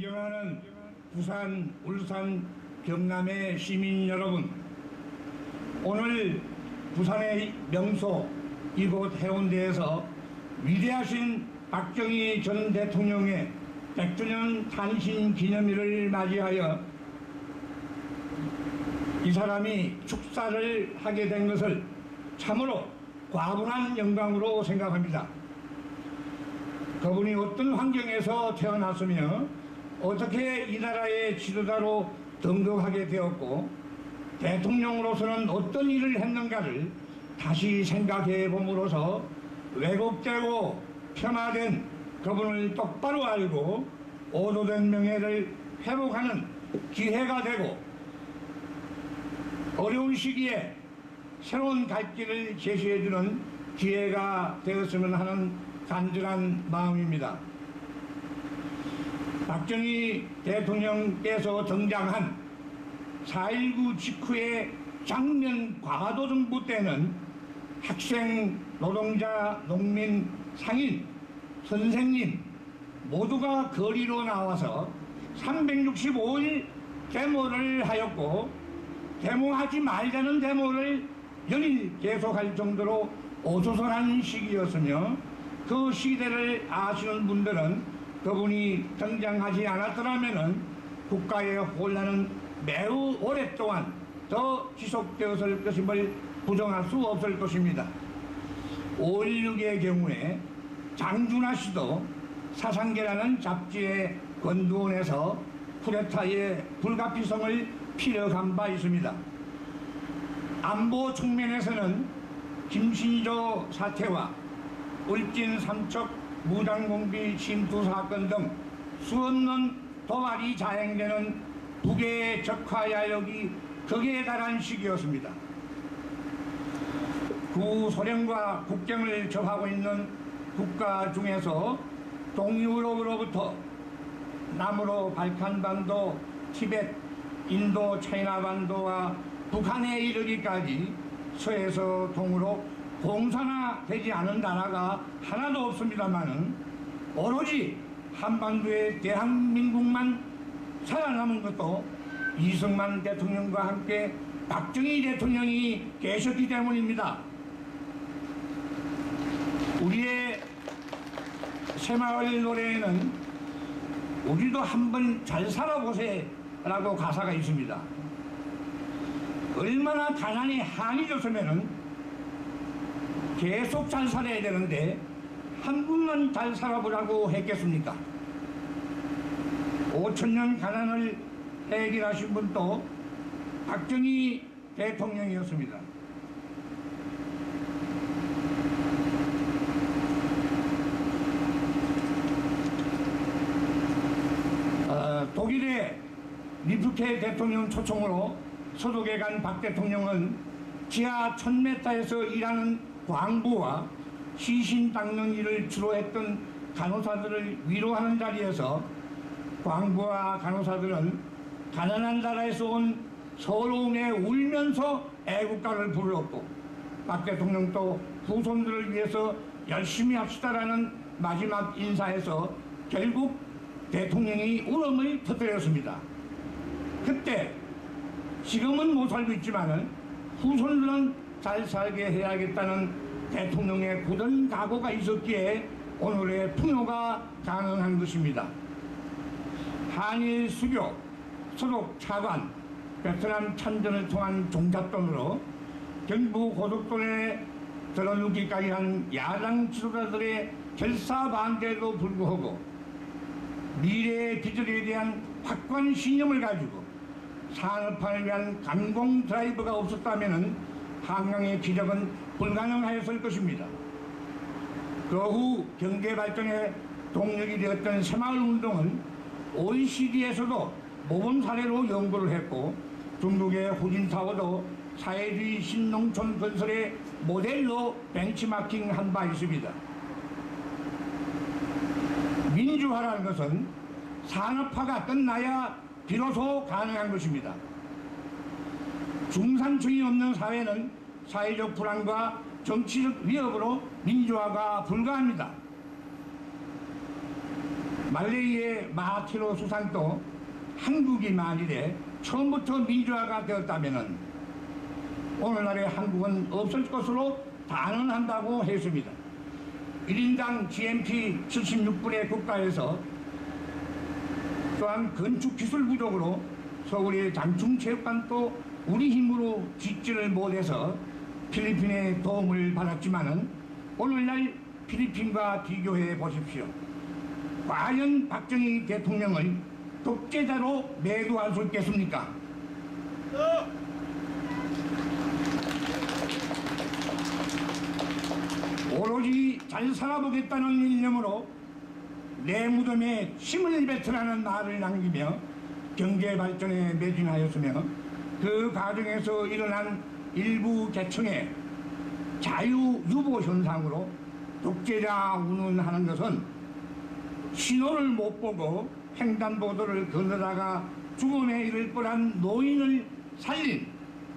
존경하는 부산, 울산, 경남의 시민 여러분, 오늘 부산의 명소 이곳 해운대에서 위대하신 박정희 전 대통령의 100주년 탄신 기념일을 맞이하여 이 사람이 축사를 하게 된 것을 참으로 과분한 영광으로 생각합니다. 그분이 어떤 환경에서 태어났으며 어떻게 이 나라의 지도자로 등극하게 되었고 대통령으로서는 어떤 일을 했는가를 다시 생각해 봄으로써 왜곡되고 폄하된 그분을 똑바로 알고 오도된 명예를 회복하는 기회가 되고 어려운 시기에 새로운 갈 길을 제시해주는 기회가 되었으면 하는 간절한 마음입니다. 박정희 대통령께서 등장한 4.19 직후의 장면 과도정부 때는 학생, 노동자, 농민, 상인, 선생님 모두가 거리로 나와서 365일 데모를 하였고 데모하지 말자는 데모를 연일 계속할 정도로 어수선한 시기였으며 그 시대를 아시는 분들은 그분이 등장하지 않았더라면 국가의 혼란은 매우 오랫동안 더 지속되었을 것임을 부정할 수 없을 것입니다. 5.16의 경우에 장준하 씨도 사상계라는 잡지의 권두원에서 쿠데타의 불가피성을 피력한 바 있습니다. 안보 측면에서는 김신조 사태와 울진 삼척 무장공비 침투 사건 등 수없는 도발이 자행되는 북의 적화야력이 극에 달한 시기였습니다. 구소련과 국경을 접하고 있는 국가 중에서 동유럽으로부터 남으로 발칸반도, 티벳, 인도, 차이나반도와 북한에 이르기까지 서에서 동으로 공산화되지 않은 나라가 하나도 없습니다만은 오로지 한반도의 대한민국만 살아남은 것도 이승만 대통령과 함께 박정희 대통령이 계셨기 때문입니다. 우리의 새마을 노래에는 우리도 한번 잘 살아보세 라고 가사가 있습니다. 얼마나 가난이 한이졌으면은 계속 잘 살아야 되는데 한 분만 잘 살아보라고 했겠습니까? 5천년 가난을 해결하신 분도 박정희 대통령이었습니다. 독일의 리프케 대통령 초청으로 소독에 간 박 대통령은 지하 1000m에서 일하는 광부와 시신 닦는 일을 주로 했던 간호사들을 위로하는 자리에서 광부와 간호사들은 가난한 나라에서 온 서러움에 울면서 애국가를 불렀고 박 대통령도 후손들을 위해서 열심히 합시다라는 마지막 인사에서 결국 대통령이 울음을 터뜨렸습니다. 그때 지금은 못 살고 있지만은 후손들은 잘 살게 해야겠다는 대통령의 굳은 각오가 있었기에 오늘의 풍요가 가능한 것입니다. 한일 수교, 서독 차관, 베트남 참전을 통한 종잣돈으로 경부 고속도로에 들어누기까지 한 야당 지도자들의 결사반대에도 불구하고 미래의 기술에 대한 확고한 신념을 가지고 산업화를 위한 감공 드라이브가 없었다면 한강의 기적은 불가능하였을 것입니다. 그 후 경제 발전의 동력이 되었던 새마을 운동은 OECD에서도 모범 사례로 연구를 했고 중국의 후진타워도 사회주의 신농촌 건설의 모델로 벤치마킹한 바 있습니다. 민주화라는 것은 산업화가 끝나야 비로소 가능한 것입니다. 중산층이 없는 사회는 사회적 불안과 정치적 위협으로 민주화가 불가합니다. 말레이의 마하티로 수상도 한국이 만일에 처음부터 민주화가 되었다면 오늘날의 한국은 없을 것으로 단언한다고 했습니다. 1인당 GNP 76분의 국가에서 또한 건축기술 부족으로 서울의 장충체육관도 우리 힘으로 짓지를 못해서 필리핀의 도움을 받았지만은 오늘날 필리핀과 비교해 보십시오. 과연 박정희 대통령을 독재자로 매도할 수 있겠습니까? 오로지 잘 살아보겠다는 일념으로 내 무덤에 힘을 뱉으라는 말을 남기며 경제 발전에 매진하였으며 그 과정에서 일어난 일부 계층의 자유유보 현상으로 독재자 운운하는 것은 신호를 못 보고 횡단보도를 건너다가 죽음에 이를 뻔한 노인을 살린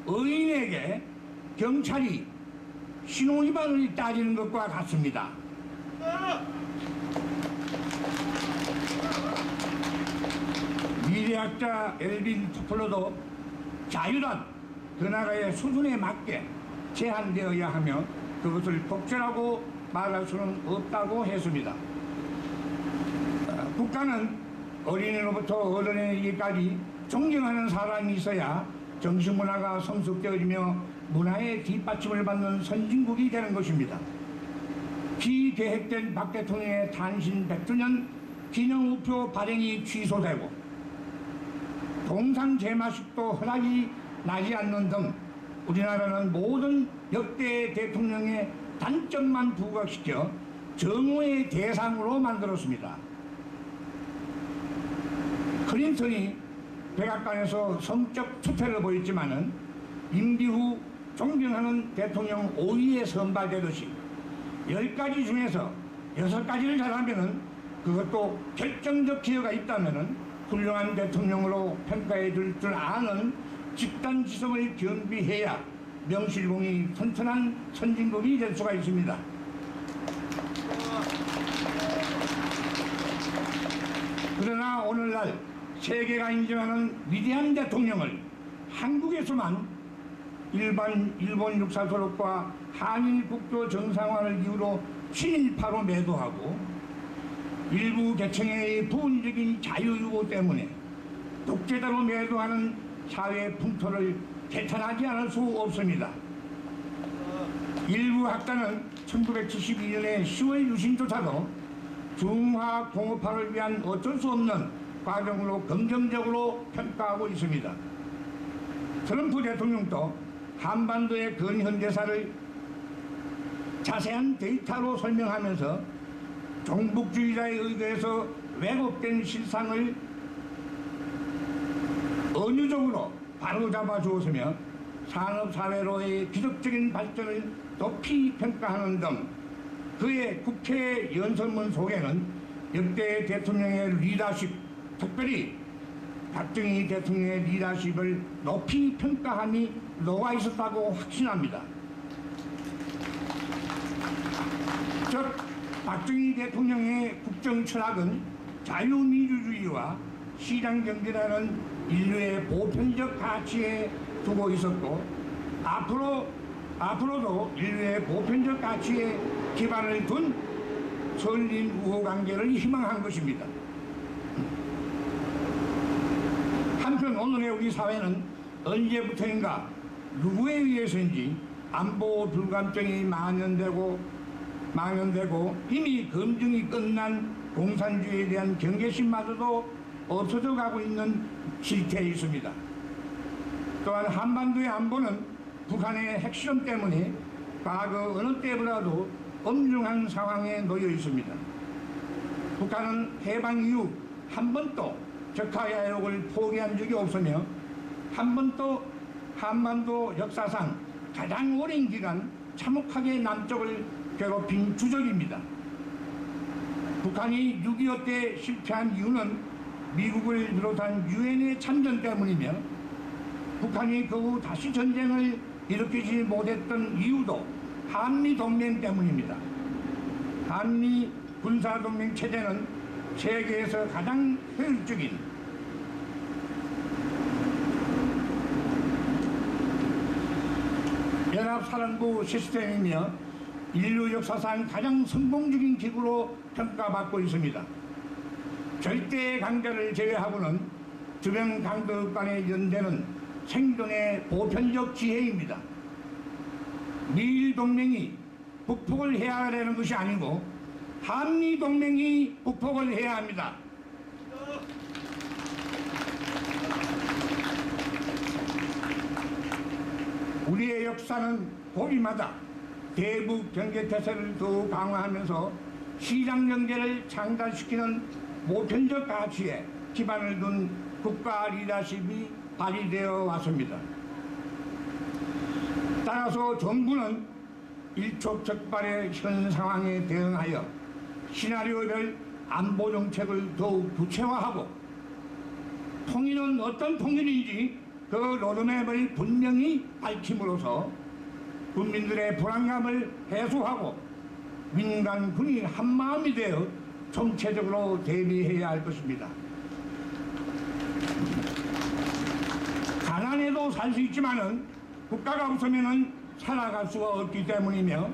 의인에게 경찰이 신호위반을 따지는 것과 같습니다. 미래학자 엘빈 투플러도 자유란 그 나라의 수준에 맞게 제한되어야 하며 그것을 독재라고 말할 수는 없다고 했습니다. 국가는 어린이로부터 어른에게까지 존경하는 사람이 있어야 정신문화가 성숙되어지며 문화의 뒷받침을 받는 선진국이 되는 것입니다. 비계획된 박 대통령의 탄신 100주년 기념우표 발행이 취소되고 동상 제마식도 허락이 나지 않는 등 우리나라는 모든 역대 대통령의 단점만 부각시켜 정오의 대상으로 만들었습니다. 클린턴이 백악관에서 성적 투표를 보였지만은 임기 후 존경하는 대통령 5위에 선발되듯이 10가지 중에서 6가지를 잘하면은 그것도 결정적 기여가 있다면은 훌륭한 대통령으로 평가해 줄 아는 집단지성을 겸비해야 명실공히 튼튼한 선진국이 될 수가 있습니다. 그러나 오늘날 세계가 인정하는 위대한 대통령을 한국에서만 일본 육사 졸업과 한일 국교 정상화를 이유로 친일파로 매도하고 일부 계층의 부분적인 자유유보 때문에 독재자로 매도하는 사회 풍토를 개탄하지 않을 수 없습니다. 일부 학자는 1972년의 10월 유신조차도 중화공업화를 위한 어쩔 수 없는 과정으로 긍정적으로 평가하고 있습니다. 트럼프 대통령도 한반도의 근현대사를 자세한 데이터로 설명하면서 종북주의자에 의거해서 왜곡된 실상을 은유적으로 바로잡아 주었으며 산업사회로의 기적적인 발전을 높이 평가하는 등 그의 국회 연설문 속에는 역대 대통령의 리더십, 특별히 박정희 대통령의 리더십을 높이 평가함이 녹아 있었다고 확신합니다. 즉 박정희 대통령의 국정 철학은 자유민주주의와 시장경제라는 인류의 보편적 가치에 두고 있었고 앞으로도 인류의 보편적 가치에 기반을 둔 선린 우호관계를 희망한 것입니다. 한편 오늘의 우리 사회는 언제부터인가 누구에 의해서인지 안보 불감증이 만연되고 이미 검증이 끝난 공산주의에 대한 경계심마저도 없어져 가고 있는 실태에 있습니다. 또한 한반도의 안보는 북한의 핵실험 때문에 과거 어느 때보다도 엄중한 상황에 놓여 있습니다. 북한은 해방 이후 한 번도 적하야욕을 포기한 적이 없으며 한 번도 한반도 역사상 가장 오랜 기간 참혹하게 남쪽을 괴롭힌 주적입니다. 북한이 6.25 때 실패한 이유는 미국을 비롯한 유엔의 참전 때문이며 북한이 그 후 다시 전쟁을 일으키지 못했던 이유도 한미동맹 때문입니다. 한미 군사동맹 체제는 세계에서 가장 효율적인 연합사령부 시스템이며 인류 역사상 가장 성공적인 기구로 평가받고 있습니다. 절대 강자를 제외하고는 주변 강국 간의 연대는 생존의 보편적 지혜입니다. 미일 동맹이 북폭을 해야 되는 것이 아니고 한미 동맹이 북폭을 해야 합니다. 우리의 역사는 고비마다 대북 경제 태세를 더욱 강화하면서 시장 경제를 창달시키는 보편적 가치에 기반을 둔 국가 리더십이 발휘되어 왔습니다. 따라서 정부는 일촉즉발의 현 상황에 대응하여 시나리오별 안보 정책을 더욱 구체화하고 통일은 어떤 통일인지 그 로드맵을 분명히 밝힘으로써 국민들의 불안감을 해소하고 민간 군이 한마음이 되어 총체적으로 대비해야 할 것입니다. 가난해도 살 수 있지만은 국가가 없으면은 살아갈 수가 없기 때문이며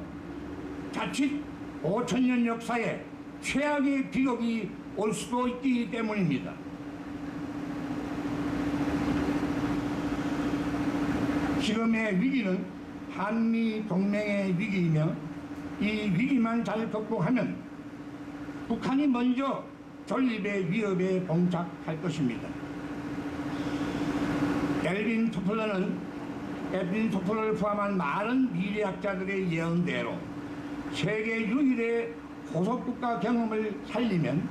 자칫 5천년 역사에 최악의 기록이 올 수도 있기 때문입니다. 지금의 위기는 한미 동맹의 위기이며 이 위기만 잘 극복하면 북한이 먼저 전립의 위협에 봉착할 것입니다. 엘빈 토플러를 포함한 많은 미래학자들의 예언대로 세계 유일의 고속국가 경험을 살리면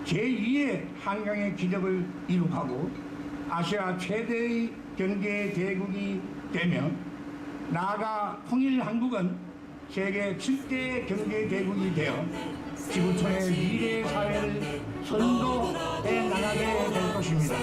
제2의 한강의 기적을 이룩하고 아시아 최대의 경제 대국이 되며 나아가 통일 한국은 세계 7대 경제 대국이 되어 지구촌의 미래 사회를 선도해 나가게 될 것입니다.